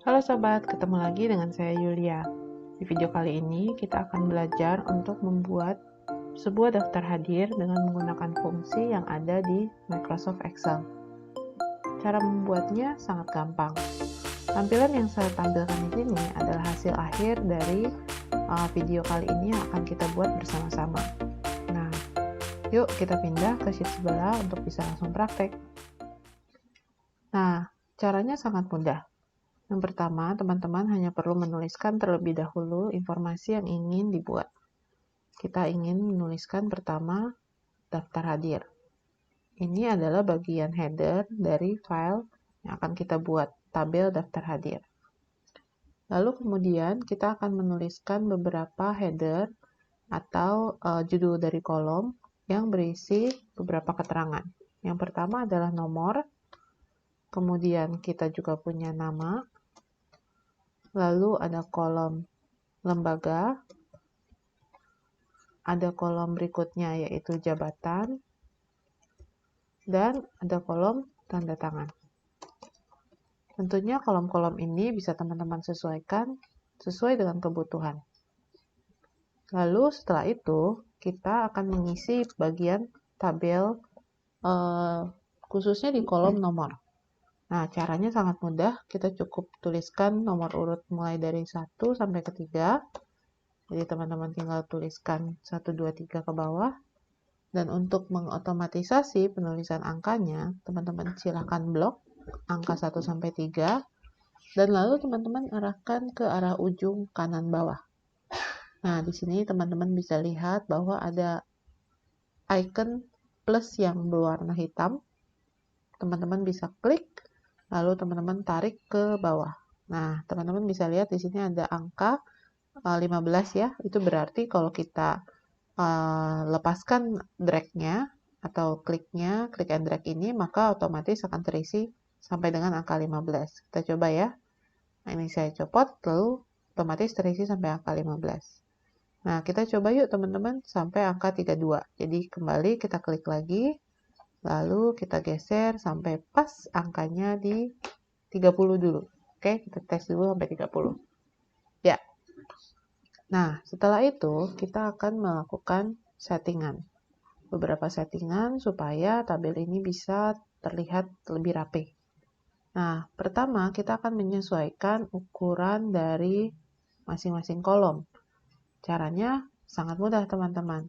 Halo sobat, ketemu lagi dengan saya Yulia. Di video kali ini kita akan belajar untuk membuat sebuah daftar hadir dengan menggunakan fungsi yang ada di Microsoft Excel. Cara membuatnya sangat gampang. Tampilan yang saya tampilkan di sini adalah hasil akhir dari video kali ini yang akan kita buat bersama-sama. Nah, yuk kita pindah ke sheet sebelah untuk bisa langsung praktek. Nah, caranya sangat mudah. Yang pertama, teman-teman hanya perlu menuliskan terlebih dahulu informasi yang ingin dibuat. Kita ingin menuliskan pertama daftar hadir. Ini adalah bagian header dari file yang akan kita buat, tabel daftar hadir. Lalu kemudian kita akan menuliskan beberapa header atau judul dari kolom yang berisi beberapa keterangan. Yang pertama adalah nomor, kemudian kita juga punya nama, lalu ada kolom lembaga, ada kolom berikutnya yaitu jabatan, dan ada kolom tanda tangan. Tentunya kolom-kolom ini bisa teman-teman sesuaikan sesuai dengan kebutuhan. Lalu setelah itu, kita akan mengisi bagian tabel khususnya di kolom nomor. Nah, caranya sangat mudah. Kita cukup tuliskan nomor urut mulai dari 1 sampai ke 3. Jadi teman-teman tinggal tuliskan 1, 2, 3 ke bawah. Dan untuk mengotomatisasi penulisan angkanya, teman-teman silakan blok angka 1 sampai 3. Dan lalu teman-teman arahkan ke arah ujung kanan bawah. Nah, di sini teman-teman bisa lihat bahwa ada icon plus yang berwarna hitam. Teman-teman bisa klik, lalu teman-teman tarik ke bawah. Nah, teman-teman bisa lihat di sini ada angka 15 ya. Itu berarti kalau kita lepaskan drag-nya atau kliknya, klik and drag ini, maka otomatis akan terisi sampai dengan angka 15. Kita coba ya. Nah, ini saya copot, lalu otomatis terisi sampai angka 15. Nah, kita coba yuk teman-teman sampai angka 32. Jadi kembali kita klik lagi, lalu kita geser sampai pas angkanya di 30 dulu. Oke, kita tes dulu sampai 30. Ya. Nah, setelah itu kita akan melakukan settingan. Beberapa settingan supaya tabel ini bisa terlihat lebih rapi. Nah, pertama kita akan menyesuaikan ukuran dari masing-masing kolom. Caranya sangat mudah teman-teman.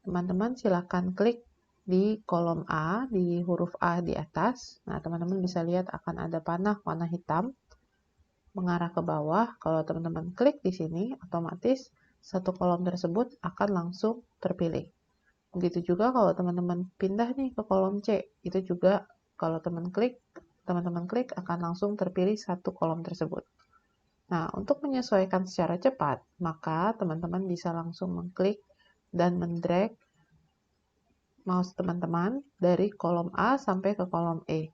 Teman-teman silakan klik di kolom A, di huruf A di atas. Nah, teman-teman bisa lihat akan ada panah warna hitam mengarah ke bawah. Kalau teman-teman klik di sini, otomatis satu kolom tersebut akan langsung terpilih. Begitu juga kalau teman-teman pindah nih ke kolom C, itu juga kalau teman-teman klik akan langsung terpilih satu kolom tersebut. Nah, untuk menyesuaikan secara cepat, maka teman-teman bisa langsung mengklik dan mendrag mouse teman-teman dari kolom A sampai ke kolom E.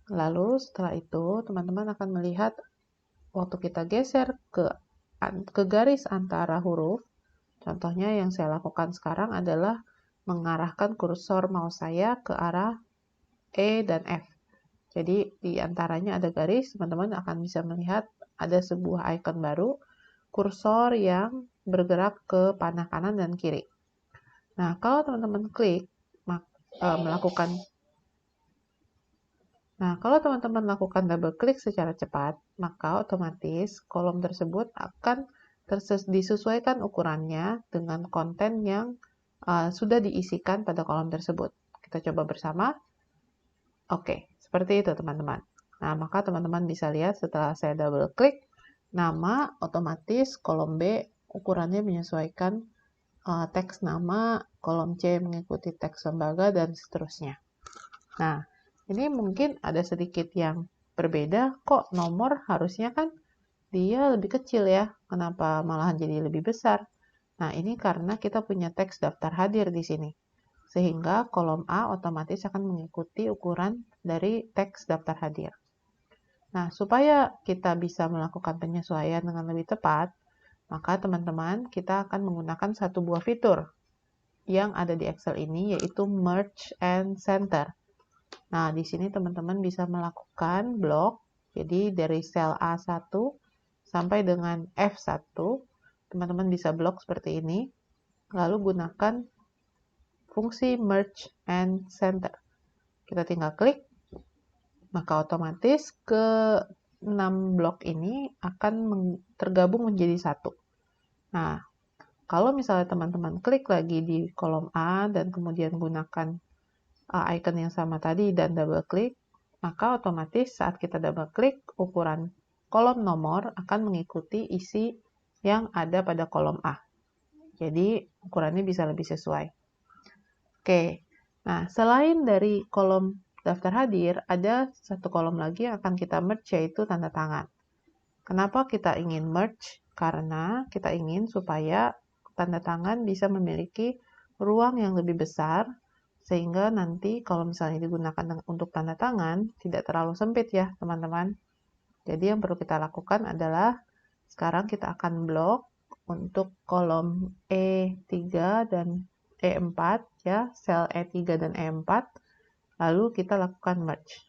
Lalu setelah itu, teman-teman akan melihat waktu kita geser ke garis antara huruf, contohnya yang saya lakukan sekarang adalah mengarahkan kursor mouse saya ke arah E dan F. Jadi di antaranya ada garis, teman-teman akan bisa melihat ada sebuah icon baru, kursor yang bergerak ke panah kanan dan kiri. Nah, kalau teman-teman klik kalau teman-teman lakukan double klik secara cepat, maka otomatis kolom tersebut akan disesuaikan ukurannya dengan konten yang sudah diisikan pada kolom tersebut. Kita coba bersama. Oke, seperti itu teman-teman. Nah, maka teman-teman bisa lihat setelah saya double klik, nama otomatis kolom B ukurannya menyesuaikan teks nama, kolom C mengikuti teks lembaga, dan seterusnya. Nah, ini mungkin ada sedikit yang berbeda, kok nomor harusnya kan dia lebih kecil ya, kenapa malahan jadi lebih besar? Nah, ini karena kita punya teks daftar hadir di sini. Sehingga kolom A otomatis akan mengikuti ukuran dari teks daftar hadir. Nah, supaya kita bisa melakukan penyesuaian dengan lebih tepat, maka teman-teman kita akan menggunakan satu buah fitur yang ada di Excel ini, yaitu Merge and Center. Nah, di sini teman-teman bisa melakukan blok Jadi dari sel A1 sampai dengan F1, teman-teman bisa blok seperti ini. Lalu gunakan fungsi merge and center. Kita tinggal klik, maka otomatis ke 6 blok ini akan tergabung menjadi satu. Nah, kalau misalnya teman-teman klik lagi di kolom A dan kemudian gunakan icon yang sama tadi dan double klik, maka otomatis saat kita double klik, ukuran kolom nomor akan mengikuti isi yang ada pada kolom A. Jadi ukurannya bisa lebih sesuai. Oke, nah selain dari kolom daftar hadir, ada satu kolom lagi yang akan kita merge, yaitu tanda tangan. Kenapa kita ingin merge? Karena kita ingin supaya tanda tangan bisa memiliki ruang yang lebih besar, sehingga nanti kalau misalnya digunakan untuk tanda tangan, tidak terlalu sempit ya teman-teman. Jadi yang perlu kita lakukan adalah, sekarang kita akan blok untuk kolom E3 dan E4, ya, sel E3 dan E4, lalu kita lakukan merge.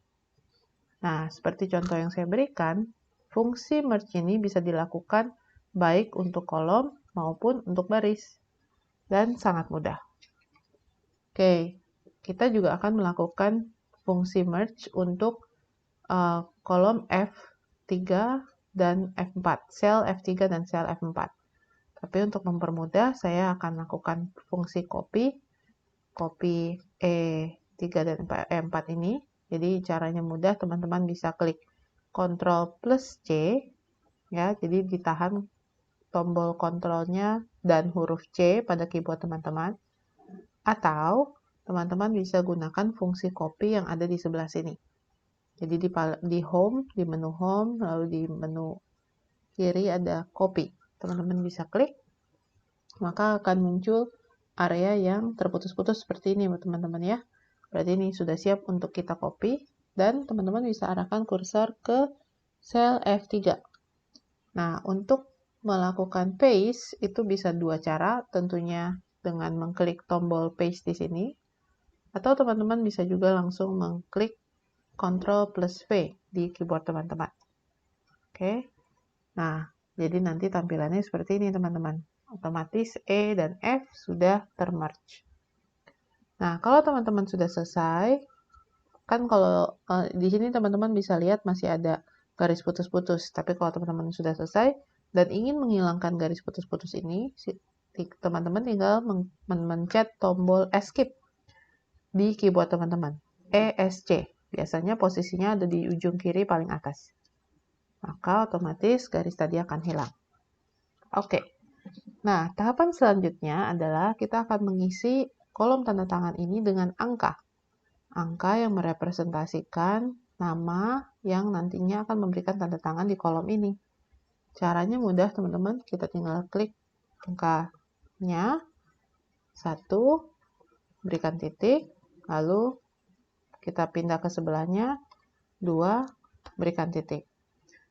Nah, seperti contoh yang saya berikan, fungsi merge ini bisa dilakukan baik untuk kolom maupun untuk baris, dan sangat mudah. Oke, kita juga akan melakukan fungsi merge untuk kolom F3 dan F4, sel F3 dan sel F4. Tapi untuk mempermudah, saya akan lakukan fungsi copy E3 dan E4 ini. Jadi caranya mudah, teman-teman bisa klik Ctrl plus C, ya, jadi ditahan tombol kontrolnya dan huruf C pada keyboard teman-teman. Atau teman-teman bisa gunakan fungsi copy yang ada di sebelah sini. Jadi di home, di menu home, lalu di menu kiri ada copy. Teman-teman bisa klik, maka akan muncul area yang terputus-putus seperti ini teman-teman ya. Berarti ini sudah siap untuk kita copy, dan teman-teman bisa arahkan kursor ke sel F3. Nah, untuk melakukan paste itu bisa dua cara, tentunya dengan mengklik tombol paste di sini, atau teman-teman bisa juga langsung mengklik Ctrl plus V di keyboard teman-teman. Oke, nah jadi nanti tampilannya seperti ini teman-teman. Otomatis E dan F sudah termerge. Nah, kalau teman-teman sudah selesai, kan kalau di sini teman-teman bisa lihat masih ada garis putus-putus. Tapi kalau teman-teman sudah selesai dan ingin menghilangkan garis putus-putus ini, teman-teman tinggal mencet tombol Escape di keyboard teman-teman. ESC. Biasanya posisinya ada di ujung kiri paling atas. Maka otomatis garis tadi akan hilang. Oke. Nah, tahapan selanjutnya adalah kita akan mengisi kolom tanda tangan ini dengan angka. Angka yang merepresentasikan nama yang nantinya akan memberikan tanda tangan di kolom ini. Caranya mudah teman-teman, kita tinggal klik angkanya, 1, berikan titik, lalu kita pindah ke sebelahnya, 2, berikan titik.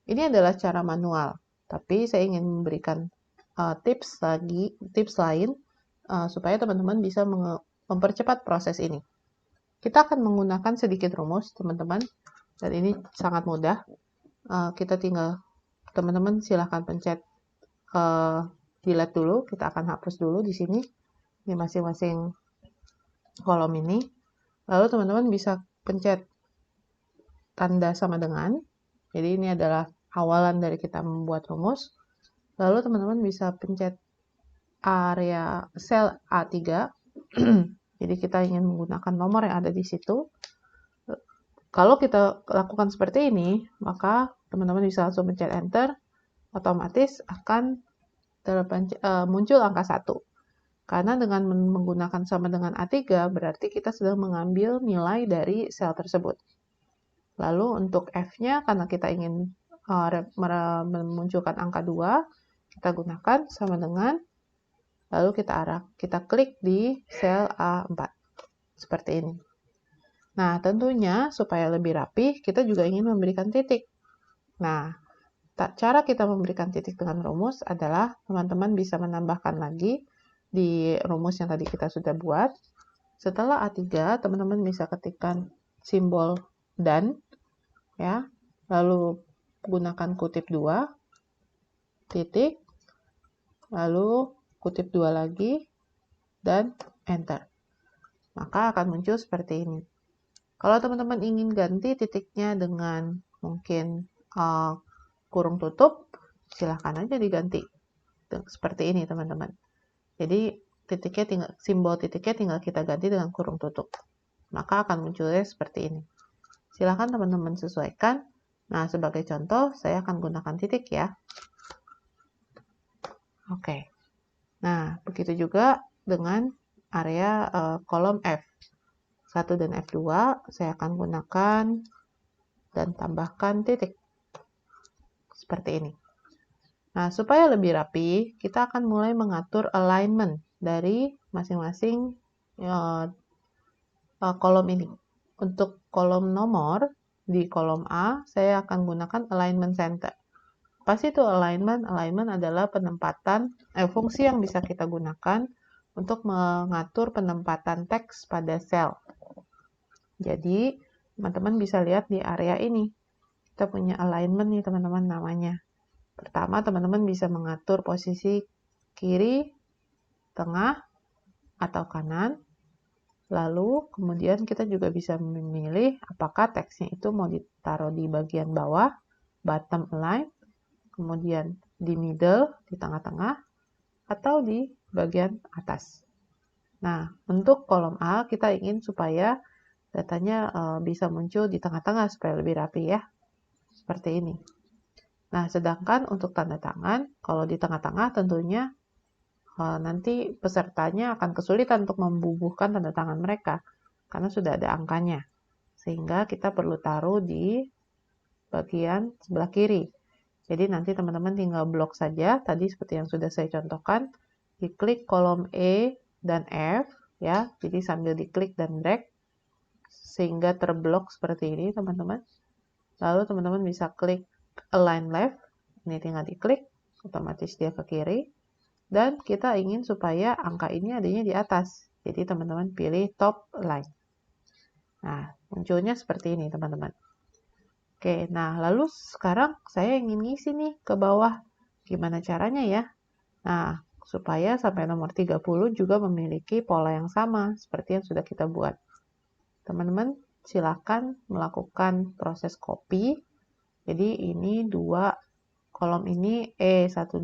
Ini adalah cara manual, tapi saya ingin memberikan tips lain supaya teman-teman bisa mempercepat proses ini. Kita akan menggunakan sedikit rumus, teman-teman, dan ini sangat mudah. Kita tinggal, teman-teman silahkan pencet delete dulu, kita akan hapus dulu di sini, di masing-masing kolom ini. Lalu teman-teman bisa pencet tanda sama dengan. Jadi ini adalah awalan dari kita membuat rumus. Lalu teman-teman bisa pencet area sel A3. Jadi kita ingin menggunakan nomor yang ada di situ. Kalau kita lakukan seperti ini, maka teman-teman bisa langsung pencet enter. Otomatis akan muncul angka 1. Karena dengan menggunakan sama dengan A3, berarti kita sedang mengambil nilai dari sel tersebut. Lalu untuk F-nya, karena kita ingin memunculkan angka 2, kita gunakan sama dengan, lalu kita klik di sel A4. Seperti ini. Nah, tentunya supaya lebih rapi, kita juga ingin memberikan titik. Nah, cara kita memberikan titik dengan rumus adalah teman-teman bisa menambahkan lagi di rumus yang tadi kita sudah buat. Setelah A3, teman-teman bisa ketikkan simbol dan, ya. lalu gunakan kutip 2, titik, lalu kutip 2 lagi, dan enter. Maka akan muncul seperti ini. Kalau teman-teman ingin ganti titiknya dengan mungkin kurung tutup, silahkan aja diganti. Seperti ini teman-teman. Jadi simbol titiknya tinggal kita ganti dengan kurung tutup. Maka akan munculnya seperti ini. Silahkan teman-teman sesuaikan. Nah, sebagai contoh, saya akan gunakan titik ya. Oke. Nah, begitu juga dengan area kolom F1 dan F2, saya akan gunakan dan tambahkan titik. Seperti ini. Nah, supaya lebih rapi, kita akan mulai mengatur alignment dari masing-masing kolom ini. Untuk kolom nomor, di kolom A, saya akan gunakan alignment center. Pas itu alignment? Alignment adalah penempatan, fungsi yang bisa kita gunakan untuk mengatur penempatan teks pada sel. Jadi, teman-teman bisa lihat di area ini. Kita punya alignment nih teman-teman namanya. Pertama, teman-teman bisa mengatur posisi kiri, tengah, atau kanan. Lalu, kemudian kita juga bisa memilih apakah teksnya itu mau ditaruh di bagian bawah, bottom align, kemudian di middle, di tengah-tengah, atau di bagian atas. Nah, untuk kolom A, kita ingin supaya datanya bisa muncul di tengah-tengah supaya lebih rapi ya. Seperti ini. Nah, sedangkan untuk tanda tangan, kalau di tengah-tengah tentunya nanti pesertanya akan kesulitan untuk membubuhkan tanda tangan mereka karena sudah ada angkanya. Sehingga kita perlu taruh di bagian sebelah kiri. Jadi nanti teman-teman tinggal blok saja, tadi seperti yang sudah saya contohkan, diklik kolom E dan F, ya. Jadi sambil diklik dan drag, sehingga terblok seperti ini teman-teman. Lalu teman-teman bisa klik align left, ini tinggal diklik, otomatis dia ke kiri. Dan kita ingin supaya angka ini adanya di atas. Jadi teman-teman pilih top align. Nah, munculnya seperti ini teman-teman. Oke, nah lalu sekarang saya ingin ngisi nih ke bawah. Gimana caranya ya? Nah, supaya sampai nomor 30 juga memiliki pola yang sama seperti yang sudah kita buat. Teman-teman silakan melakukan proses copy. Jadi ini dua kolom ini E12,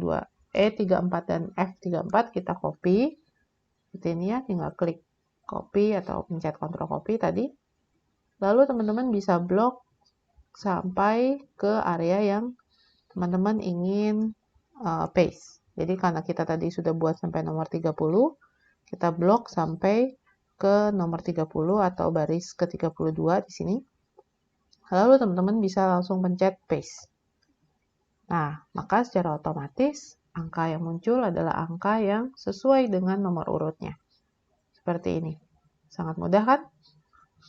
E34 dan F34 kita copy. Seperti ini ya, tinggal klik copy atau pencet Ctrl copy tadi. Lalu teman-teman bisa blok sampai ke area yang teman-teman ingin paste. Jadi karena kita tadi sudah buat sampai nomor 30, kita blok sampai ke nomor 30 atau baris ke-32 di sini. Lalu teman-teman bisa langsung pencet paste. Nah, maka secara otomatis angka yang muncul adalah angka yang sesuai dengan nomor urutnya. Seperti ini. Sangat mudah kan?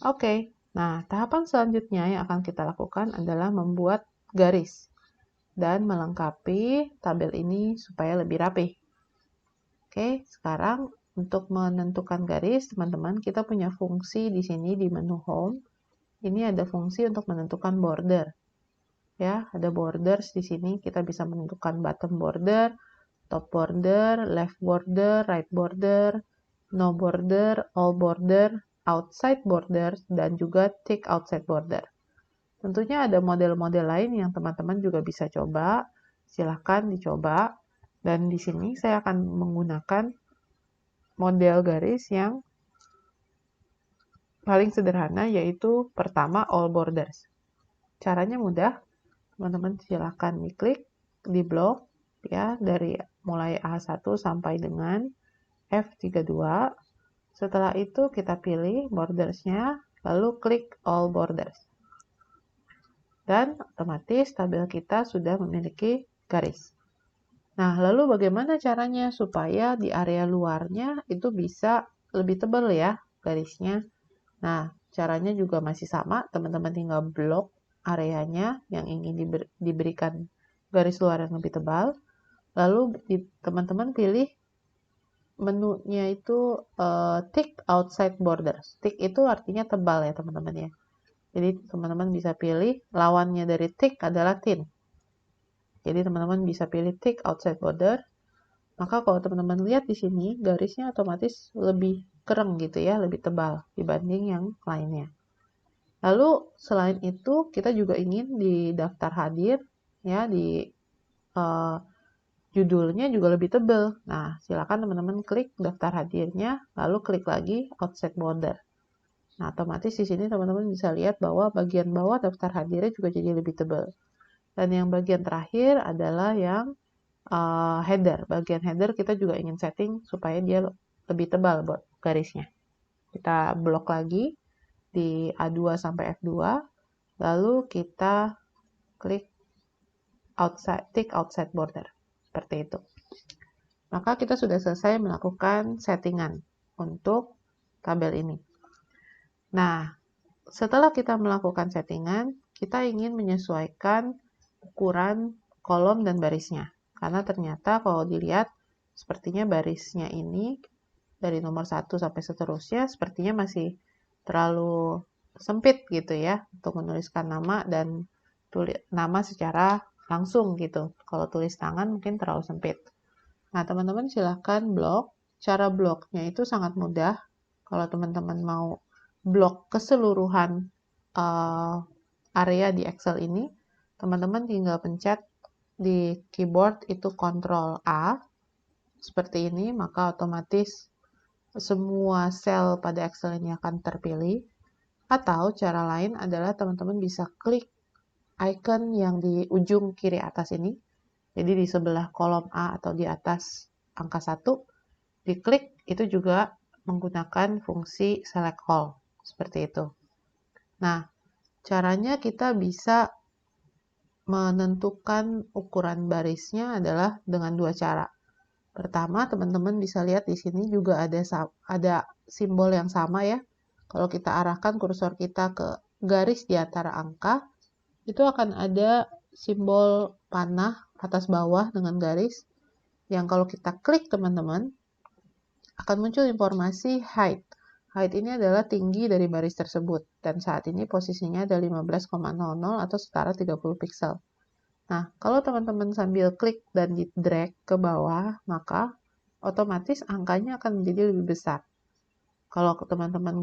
Oke. Nah, tahapan selanjutnya yang akan kita lakukan adalah membuat garis dan melengkapi tabel ini supaya lebih rapi. Oke, sekarang untuk menentukan garis, teman-teman, kita punya fungsi di sini di menu Home. Ini ada fungsi untuk menentukan border. Ya, ada borders di sini. Kita bisa menentukan bottom border, top border, left border, right border, no border, all border, outside border, dan juga tick outside border. Tentunya ada model-model lain yang teman-teman juga bisa coba. Silahkan dicoba. Dan di sini saya akan menggunakan model garis yang paling sederhana, yaitu pertama all borders. Caranya mudah. Teman-teman silahkan diklik, di-blok, ya, dari mulai A1 sampai dengan F32. Setelah itu kita pilih bordersnya, lalu klik all borders. Dan otomatis tabel kita sudah memiliki garis. Nah, lalu bagaimana caranya supaya di area luarnya itu bisa lebih tebal ya garisnya? Nah, caranya juga masih sama, teman-teman tinggal blok areanya yang ingin diberikan garis luar yang lebih tebal. Lalu teman-teman pilih menunya itu tick outside borders. Tick itu artinya tebal ya teman-teman ya. Jadi teman-teman bisa pilih lawannya dari thick adalah thin. Jadi teman-teman bisa pilih thick outside border. Maka kalau teman-teman lihat di sini, garisnya otomatis lebih kereng gitu ya, lebih tebal dibanding yang lainnya. Lalu selain itu, kita juga ingin di daftar hadir, ya di judulnya juga lebih tebal. Nah, silakan teman-teman klik daftar hadirnya, lalu klik lagi outside border. Nah, otomatis di sini teman-teman bisa lihat bahwa bagian bawah daftar hadirnya juga jadi lebih tebal. Dan yang bagian terakhir adalah yang header. Bagian header kita juga ingin setting supaya dia lebih tebal buat garisnya. Kita blok lagi di A2 sampai F2, lalu kita klik tick outside border. Seperti itu. Maka kita sudah selesai melakukan settingan untuk tabel ini. Nah, setelah kita melakukan settingan, kita ingin menyesuaikan ukuran kolom dan barisnya. Karena ternyata kalau dilihat, sepertinya barisnya ini dari nomor 1 sampai seterusnya sepertinya masih terlalu sempit gitu ya untuk menuliskan nama dan nama secara langsung gitu. Kalau tulis tangan mungkin terlalu sempit. Nah, teman-teman silahkan blok. Cara bloknya itu sangat mudah. Kalau teman-teman mau blok keseluruhan area di Excel ini, teman-teman tinggal pencet di keyboard itu Ctrl A, seperti ini, maka otomatis semua sel pada Excel ini akan terpilih. Atau cara lain adalah teman-teman bisa klik icon yang di ujung kiri atas ini. Jadi di sebelah kolom A atau di atas angka 1, diklik itu juga menggunakan fungsi select all. Seperti itu. Nah, caranya kita bisa menentukan ukuran barisnya adalah dengan dua cara. Pertama, teman-teman bisa lihat di sini juga ada simbol yang sama ya. Kalau kita arahkan kursor kita ke garis di antara angka, itu akan ada simbol panah atas bawah dengan garis yang kalau kita klik teman-teman akan muncul informasi height. Height ini adalah tinggi dari baris tersebut dan saat ini posisinya ada 15,00 atau setara 30 piksel. Nah, kalau teman-teman sambil klik dan di drag ke bawah, maka otomatis angkanya akan menjadi lebih besar. Kalau teman-teman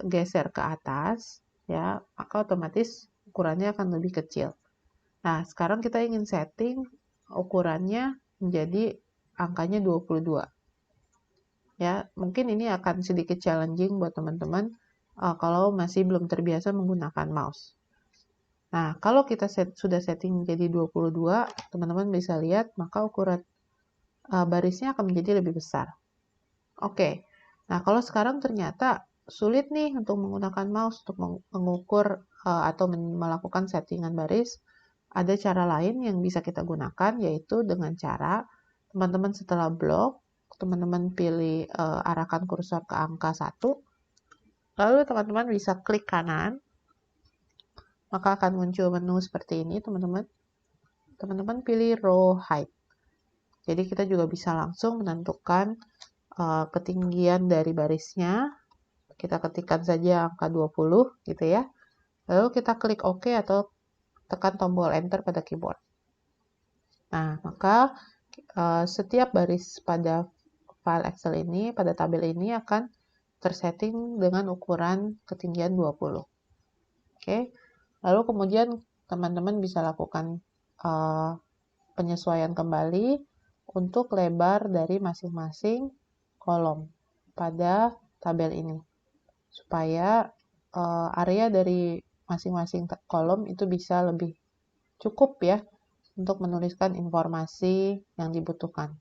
geser ke atas, ya, maka otomatis ukurannya akan lebih kecil. Nah, sekarang kita ingin setting ukurannya menjadi angkanya 22. Ya, mungkin ini akan sedikit challenging buat teman-teman kalau masih belum terbiasa menggunakan mouse. Nah, kalau kita sudah setting menjadi 22, teman-teman bisa lihat maka ukuran barisnya akan menjadi lebih besar. Oke, nah kalau sekarang ternyata sulit nih untuk menggunakan mouse untuk mengukur atau melakukan settingan baris, ada cara lain yang bisa kita gunakan yaitu dengan cara teman-teman setelah blok, teman-teman pilih arahkan kursor ke angka 1, lalu teman-teman bisa klik kanan, maka akan muncul menu seperti ini teman-teman. Teman-teman pilih row height. Jadi kita juga bisa langsung menentukan ketinggian dari barisnya. Kita ketikkan saja angka 20 gitu ya. Lalu kita klik OK atau tekan tombol Enter pada keyboard. Nah, maka setiap baris pada file Excel ini, pada tabel ini akan tersetting dengan ukuran ketinggian 20. Oke. Lalu kemudian teman-teman bisa lakukan penyesuaian kembali untuk lebar dari masing-masing kolom pada tabel ini. Supaya area dari masing-masing kolom itu bisa lebih cukup ya untuk menuliskan informasi yang dibutuhkan.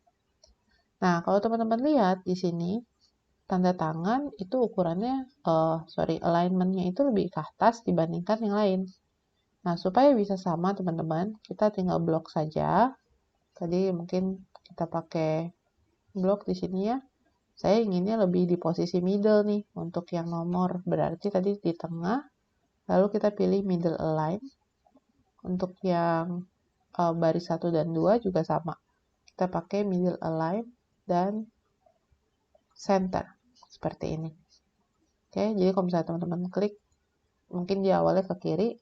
Nah, kalau teman-teman lihat di sini, tanda tangan itu ukurannya, alignment-nya itu lebih ke atas dibandingkan yang lain. Nah, supaya bisa sama teman-teman, kita tinggal blok saja. Tadi mungkin kita pakai blok di sini ya. Saya inginnya lebih di posisi middle nih untuk yang nomor. Berarti tadi di tengah, lalu kita pilih middle align. Untuk yang baris 1 dan 2 juga sama. Kita pakai middle align dan center. Seperti ini. Oke, jadi kalau misalnya teman-teman klik mungkin dia awalnya ke kiri,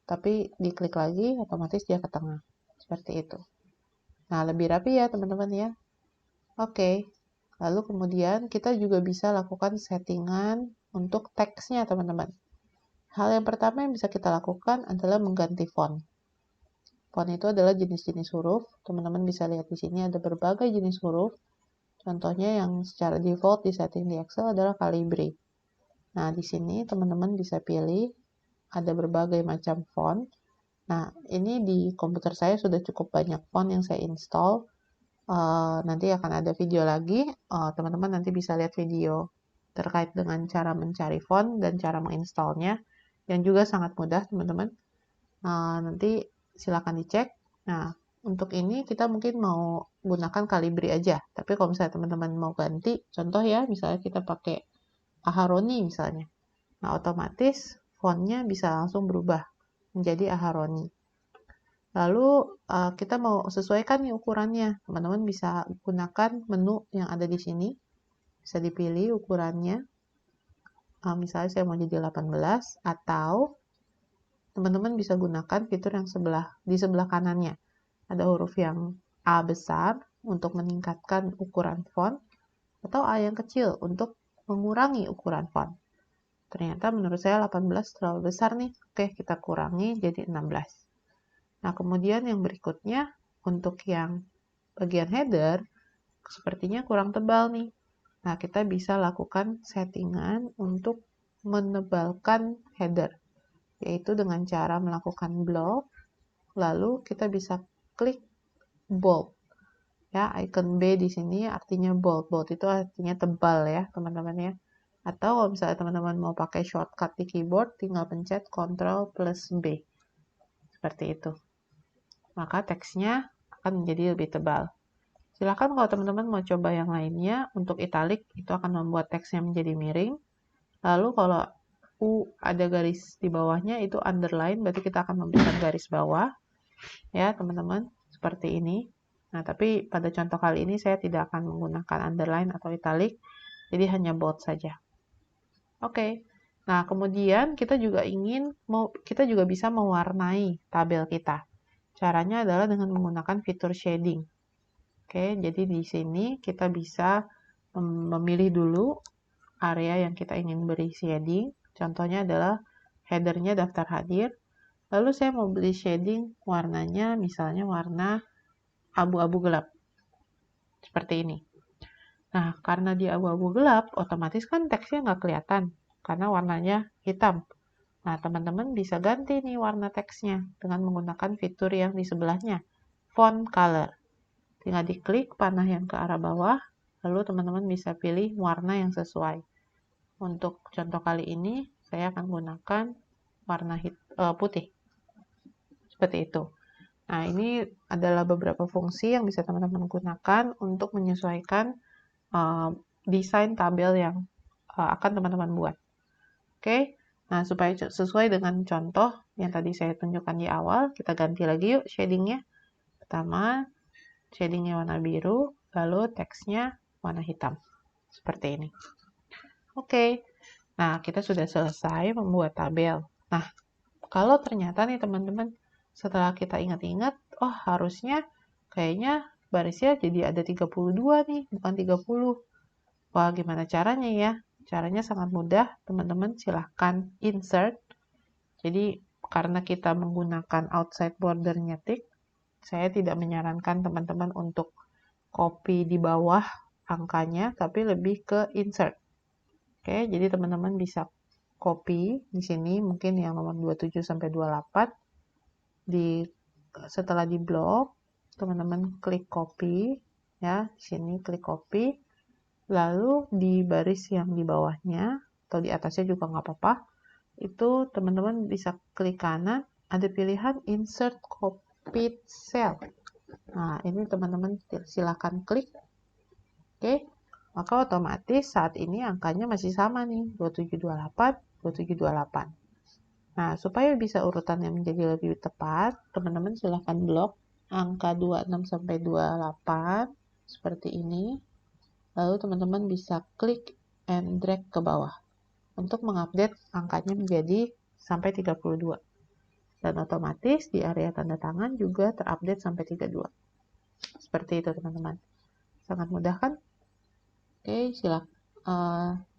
tapi diklik lagi, otomatis dia ke tengah. Seperti itu. Nah, lebih rapi ya teman-teman ya. Oke, lalu kemudian kita juga bisa lakukan settingan untuk teksnya teman-teman. Hal yang pertama yang bisa kita lakukan adalah mengganti font. Font itu adalah jenis-jenis huruf. Teman-teman bisa lihat di sini ada berbagai jenis huruf. Contohnya yang secara default di setting di Excel adalah Calibri. Nah, di sini teman-teman bisa pilih ada berbagai macam font. Nah, ini di komputer saya sudah cukup banyak font yang saya install. Nanti akan ada video lagi. Teman-teman nanti bisa lihat video terkait dengan cara mencari font dan cara menginstalnya. Yang juga sangat mudah, teman-teman. Nanti silakan dicek. Nah, untuk ini kita mungkin mau gunakan Calibri aja. Tapi kalau misalnya teman-teman mau ganti, contoh ya, misalnya kita pakai Aharoni misalnya. Nah, otomatis fontnya bisa langsung berubah menjadi Aharoni. Lalu kita mau sesuaikan nih ukurannya. Teman-teman bisa gunakan menu yang ada di sini. Bisa dipilih ukurannya. Misalnya saya mau jadi 18 atau teman-teman bisa gunakan fitur yang di sebelah kanannya. Ada huruf yang A besar untuk meningkatkan ukuran font atau A yang kecil untuk mengurangi ukuran font. Ternyata menurut saya 18 terlalu besar nih. Oke, kita kurangi jadi 16. Nah, kemudian yang berikutnya, untuk yang bagian header, sepertinya kurang tebal nih. Nah, kita bisa lakukan settingan untuk menebalkan header, yaitu dengan cara melakukan block, lalu kita bisa klik bold. Ya, icon B di sini artinya bold. Bold itu artinya tebal ya, teman-teman ya. Atau kalau misalnya teman-teman mau pakai shortcut di keyboard, tinggal pencet Ctrl plus B. Seperti itu. Maka teksnya akan menjadi lebih tebal. Silakan kalau teman-teman mau coba yang lainnya, untuk italic itu akan membuat teksnya menjadi miring. Lalu kalau U ada garis di bawahnya, itu underline, berarti kita akan memberikan garis bawah. Ya teman-teman, seperti ini. Nah, tapi pada contoh kali ini saya tidak akan menggunakan underline atau italic, jadi hanya bold saja. Oke. Nah, kemudian kita juga bisa mewarnai tabel kita. Caranya adalah dengan menggunakan fitur shading. Oke, jadi di sini kita bisa memilih dulu area yang kita ingin beri shading. Contohnya adalah headernya daftar hadir. Lalu saya mau beri shading warnanya, misalnya warna abu-abu gelap. Seperti ini. Nah, karena dia abu-abu gelap, otomatis kan teksnya nggak kelihatan. Karena warnanya hitam. Nah, teman-teman bisa ganti nih warna teksnya dengan menggunakan fitur yang di sebelahnya, font color. Tinggal diklik panah yang ke arah bawah, lalu teman-teman bisa pilih warna yang sesuai. Untuk contoh kali ini, saya akan gunakan warna putih. Seperti itu. Nah, ini adalah beberapa fungsi yang bisa teman-teman gunakan untuk menyesuaikan desain tabel yang akan teman-teman buat. Oke. Nah, supaya sesuai dengan contoh yang tadi saya tunjukkan di awal, kita ganti lagi yuk shadingnya. Pertama, shadingnya warna biru, lalu teksnya warna hitam. Seperti ini. Oke. Nah, kita sudah selesai membuat tabel. Nah, kalau ternyata nih teman-teman, setelah kita ingat-ingat, oh harusnya kayaknya barisnya jadi ada 32 nih, bukan 30. Wah, gimana caranya ya? Caranya sangat mudah, teman-teman silahkan insert. Jadi, karena kita menggunakan outside bordernya tick, saya tidak menyarankan teman-teman untuk copy di bawah angkanya, tapi lebih ke insert. Oke, jadi teman-teman bisa copy di sini, mungkin yang nomor 27 sampai 28. Setelah di blok, teman-teman klik copy, ya, di sini klik copy. Lalu di baris yang di bawahnya atau di atasnya juga nggak apa-apa, itu teman-teman bisa klik kanan, ada pilihan insert copied cell. Nah, ini teman-teman silakan klik. Oke, maka otomatis saat ini angkanya masih sama nih, 2728, 2728. Nah, supaya bisa urutannya menjadi lebih tepat, teman-teman silakan blok angka 26 sampai 28 seperti ini. Lalu teman-teman bisa klik and drag ke bawah untuk mengupdate angkanya menjadi sampai 32. Dan otomatis di area tanda tangan juga terupdate sampai 32. Seperti itu teman-teman. Sangat mudah kan? Oke, silakan.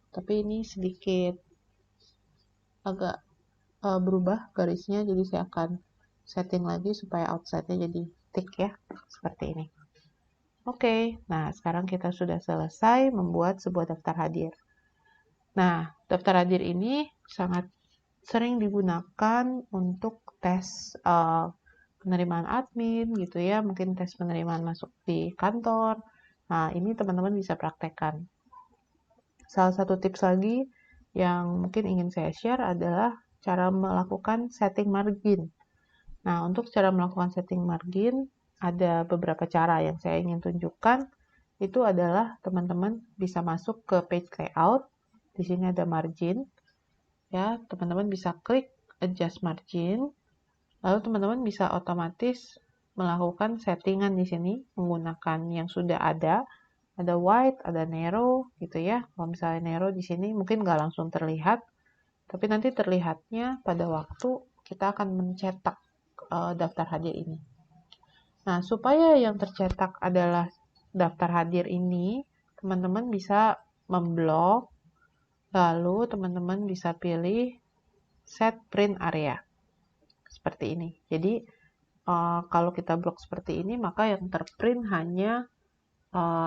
Tapi ini sedikit agak berubah garisnya, jadi saya akan setting lagi supaya outside-nya jadi thick ya, seperti ini. Oke, nah sekarang kita sudah selesai membuat sebuah daftar hadir. Nah, daftar hadir ini sangat sering digunakan untuk tes penerimaan admin gitu ya, mungkin tes penerimaan masuk di kantor. Nah, ini teman-teman bisa praktekkan. Salah satu tips lagi yang mungkin ingin saya share adalah cara melakukan setting margin. Nah, untuk cara melakukan setting margin, ada beberapa cara yang saya ingin tunjukkan. Itu adalah teman-teman bisa masuk ke page layout. Di sini ada margin. Ya, teman-teman bisa klik adjust margin. Lalu teman-teman bisa otomatis melakukan settingan di sini menggunakan yang sudah ada. Ada wide, ada narrow gitu ya. Kalau misalnya narrow di sini mungkin nggak langsung terlihat, tapi nanti terlihatnya pada waktu kita akan mencetak daftar hadir ini. Nah, supaya yang tercetak adalah daftar hadir ini, teman-teman bisa memblok, lalu teman-teman bisa pilih set print area. Seperti ini. Jadi, kalau kita blok seperti ini, maka yang terprint hanya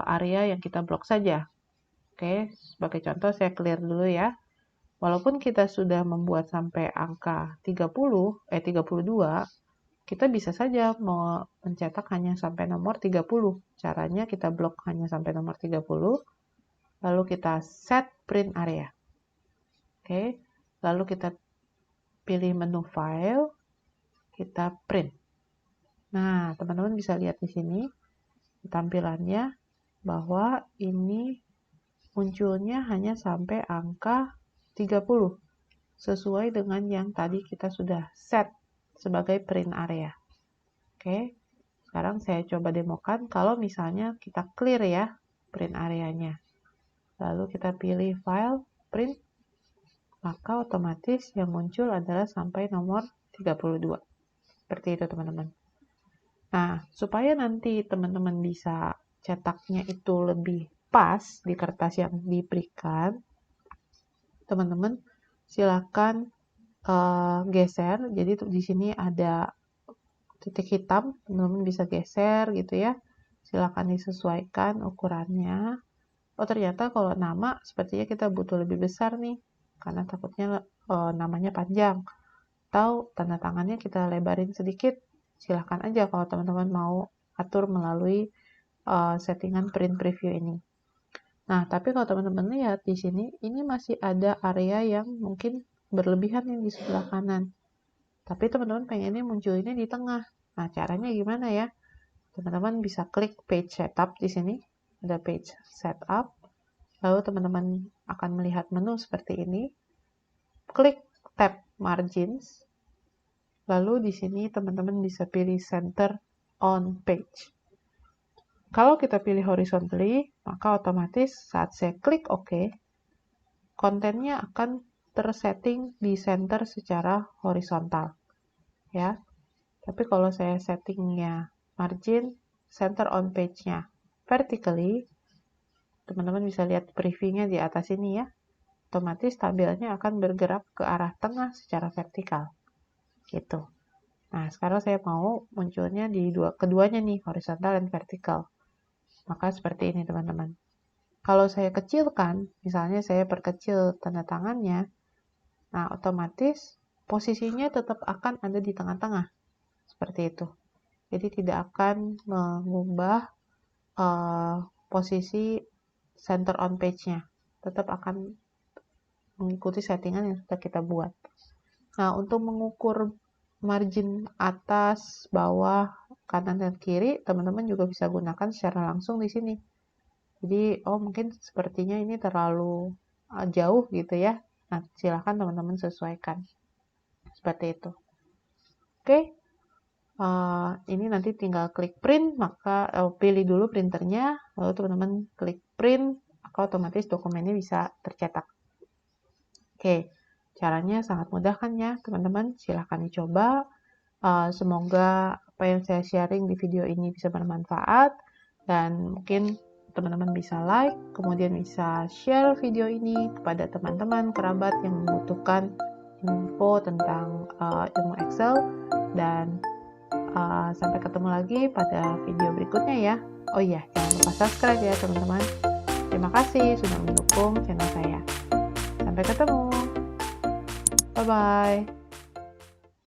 area yang kita blok saja. Oke, sebagai contoh saya clear dulu ya. Walaupun kita sudah membuat sampai angka 32, kita bisa saja mau mencetak hanya sampai nomor 30. Caranya kita blok hanya sampai nomor 30, lalu kita set print area. Oke, lalu kita pilih menu file, kita print. Nah, teman-teman bisa lihat di sini tampilannya bahwa ini munculnya hanya sampai angka 30 sesuai dengan yang tadi kita sudah set sebagai print area. Oke, sekarang saya coba demokan kalau misalnya kita clear ya print areanya. Lalu kita pilih file, print, maka otomatis yang muncul adalah sampai nomor 32. Seperti itu teman-teman. Nah, supaya nanti teman-teman bisa cetaknya itu lebih pas di kertas yang diberikan, teman-teman silakan geser. Jadi di sini ada titik hitam, teman-teman bisa geser gitu ya. Silakan disesuaikan ukurannya. Oh ternyata kalau nama sepertinya kita butuh lebih besar nih, karena takutnya namanya panjang. Atau tanda tangannya kita lebarin sedikit. Silahkan aja kalau teman-teman mau atur melalui settingan print preview ini. Nah, tapi kalau teman-teman lihat di sini, ini masih ada area yang mungkin berlebihan nih di sebelah kanan. Tapi teman-teman pengennya munculnya di tengah. Nah, caranya gimana ya? Teman-teman bisa klik page setup di sini. Ada page setup. Lalu teman-teman akan melihat menu seperti ini. Klik tab margins. Lalu di sini teman-teman bisa pilih center on page. Kalau kita pilih horizontally, maka otomatis saat saya klik OK, kontennya akan tersetting di center secara horizontal. Ya. Tapi kalau saya settingnya margin, center on page-nya vertically, teman-teman bisa lihat previewnya di atas ini ya. Otomatis tabelnya akan bergerak ke arah tengah secara vertikal. Gitu. Nah, sekarang saya mau munculnya di keduanya nih, horizontal dan vertikal. Maka seperti ini teman-teman. Kalau saya kecilkan, misalnya saya perkecil tanda tangannya, nah otomatis posisinya tetap akan ada di tengah-tengah. Seperti itu. Jadi tidak akan mengubah posisi center on page-nya. Tetap akan mengikuti settingan yang sudah kita buat. Nah, untuk mengukur margin atas, bawah, kanan, dan kiri, teman-teman juga bisa gunakan secara langsung di sini. Jadi, mungkin sepertinya ini terlalu jauh gitu ya. Nah, silahkan teman-teman sesuaikan. Seperti itu. Oke. Ini nanti tinggal klik print, maka pilih dulu printernya, lalu teman-teman klik print, maka otomatis dokumennya bisa tercetak. Oke. Caranya sangat mudah kan ya teman-teman, silahkan dicoba. Semoga apa yang saya sharing di video ini bisa bermanfaat, dan mungkin teman-teman bisa like, kemudian bisa share video ini kepada teman-teman, kerabat yang membutuhkan info tentang ilmu Excel. Dan sampai ketemu lagi pada video berikutnya ya. Oh iya, jangan lupa subscribe ya teman-teman. Terima kasih sudah mendukung channel saya. Sampai ketemu. Bye-bye.